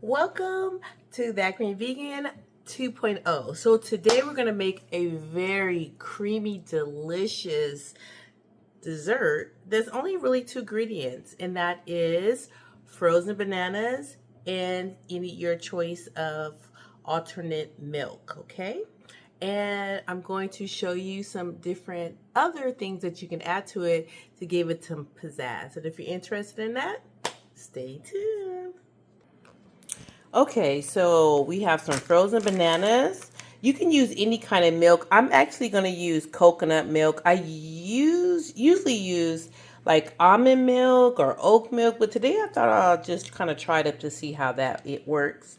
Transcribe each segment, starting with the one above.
Welcome to That Green Vegan 2.0. So today we're going to make a very creamy, delicious dessert. There's only really two ingredients, and that is frozen bananas and your choice of alternate milk, okay? And I'm going to show you some different other things that you can add to it to give it some pizzazz. And if you're interested in that, stay tuned. Okay, so we have some frozen bananas. You can use any kind of milk. I'm actually going to use coconut milk. I usually use like almond milk or oat milk, but today I thought I'll just kind of try it up to see how it works.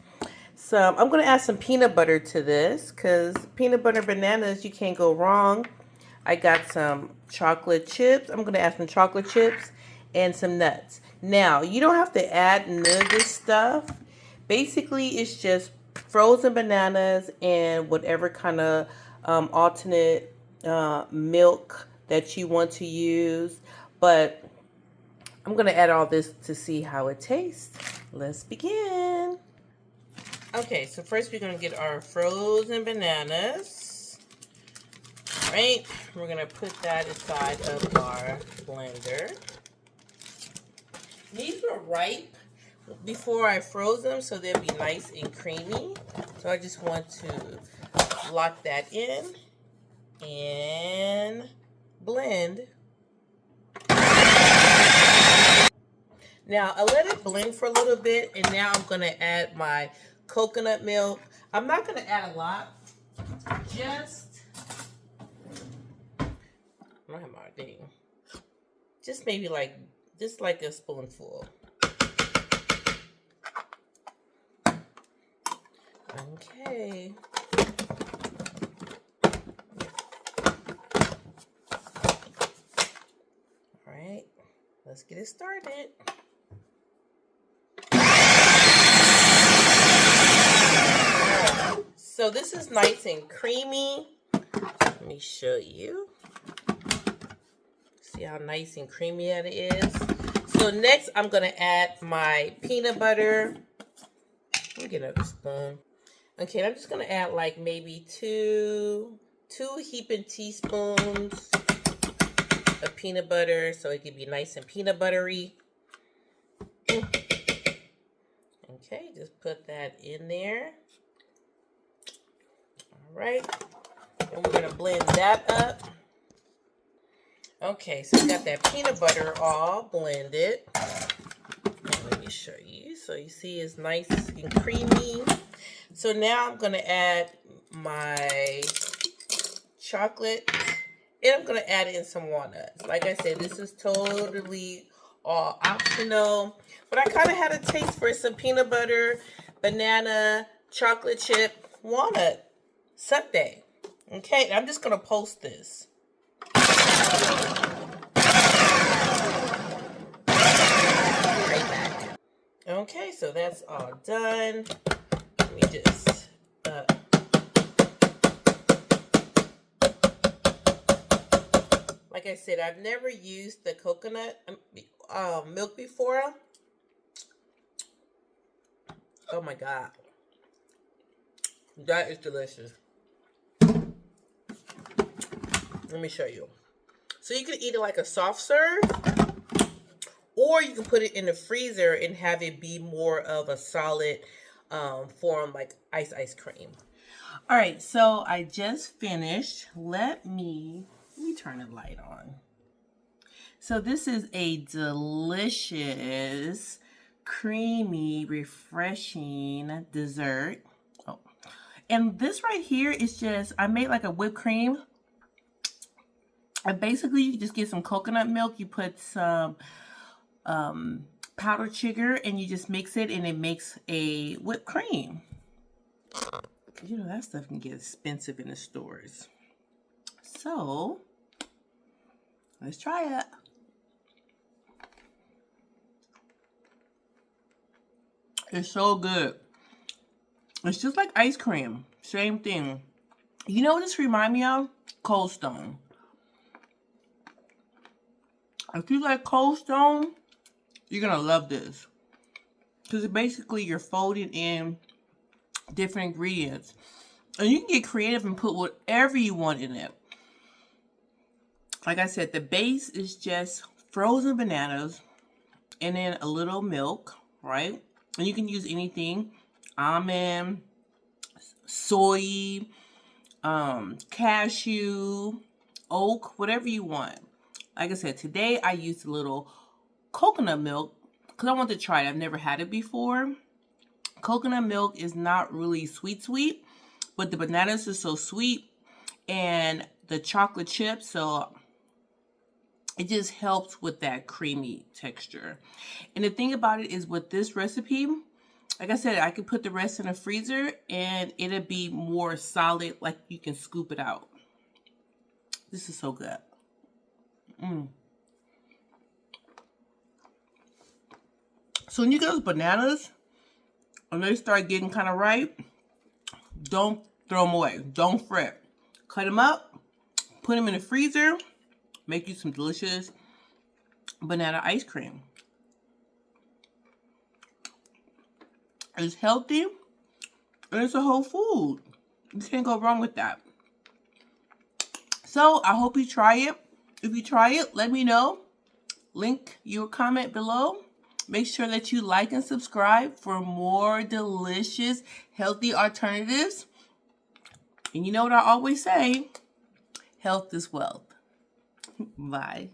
So I'm going to add some peanut butter to this because peanut butter bananas, you can't go wrong. I got some chocolate chips. I'm going to add some chocolate chips and some nuts. Now, you don't have to add none of this stuff. Basically, it's just frozen bananas and whatever kind of alternate milk that you want to use. But I'm going to add all this to see how it tastes. Let's begin. Okay, so first we're going to get our frozen bananas. All right, we're going to put that inside of our blender. These were ripe before I froze them, so they'll be nice and creamy. So I just want to lock that in and blend. Now I let it blend for a little bit, and now I'm going to add my coconut milk. I'm not going to add a lot, just I don't have my thing. Just maybe like a spoonful. Okay. All right, let's get it started. So this is nice and creamy. Let me show you. See how nice and creamy that is. So next I'm going to add my peanut butter. Let me get another spoon. Okay, I'm just going to add like maybe two heaping teaspoons of peanut butter so it can be nice and peanut buttery. Okay, just put that in there. All right, and we're going to blend that up. Okay, so we got that peanut butter all blended. Let me show you. So you see it's nice and creamy. So now I'm going to add my chocolate, and I'm going to add in some walnuts. Like I said, this is totally all optional, but I kind of had a taste for some peanut butter, banana, chocolate chip, walnut sundae. Okay, I'm just going to post this. Right back. Okay, so that's all done. Let me just like I said, I've never used the coconut milk before. Oh my God, that is delicious. Let me show you. So you can eat it like a soft serve, or you can put it in the freezer and have it be more of a solid form, like ice cream. All right, so I just finished. Let me turn the light on. So this is a delicious, creamy, refreshing dessert. Oh, and this right here is just, I made like a whipped cream. And basically, you just get some coconut milk. You put some powdered sugar, and you just mix it, and it makes a whipped cream. You know, that stuff can get expensive in the stores. So, let's try it. It's so good. It's just like ice cream. Same thing. You know what this reminds me of? Cold Stone. If you like Cold Stone, you're going to love this. Because basically you're folding in different ingredients. And you can get creative and put whatever you want in it. Like I said, the base is just frozen bananas and then a little milk, right? And you can use anything, almond, soy, cashew, oat, whatever you want. Like I said, today I used a little coconut milk because I want to try it. I've never had it before. Coconut milk is not really sweet, but the bananas are so sweet and the chocolate chips, so it just helps with that creamy texture. And the thing about it is with this recipe, like I said, I could put the rest in the freezer and it'll be more solid, like you can scoop it out. This is so good. So when you get those bananas, when they start getting kind of ripe, don't throw them away. Don't fret. Cut them up, put them in the freezer, make you some delicious banana ice cream. It's healthy and it's a whole food. You can't go wrong with that. So I hope you try it. If you try it, let me know. Link your comment below. Make sure that you like and subscribe for more delicious, healthy alternatives. And you know what I always say, health is wealth. Bye.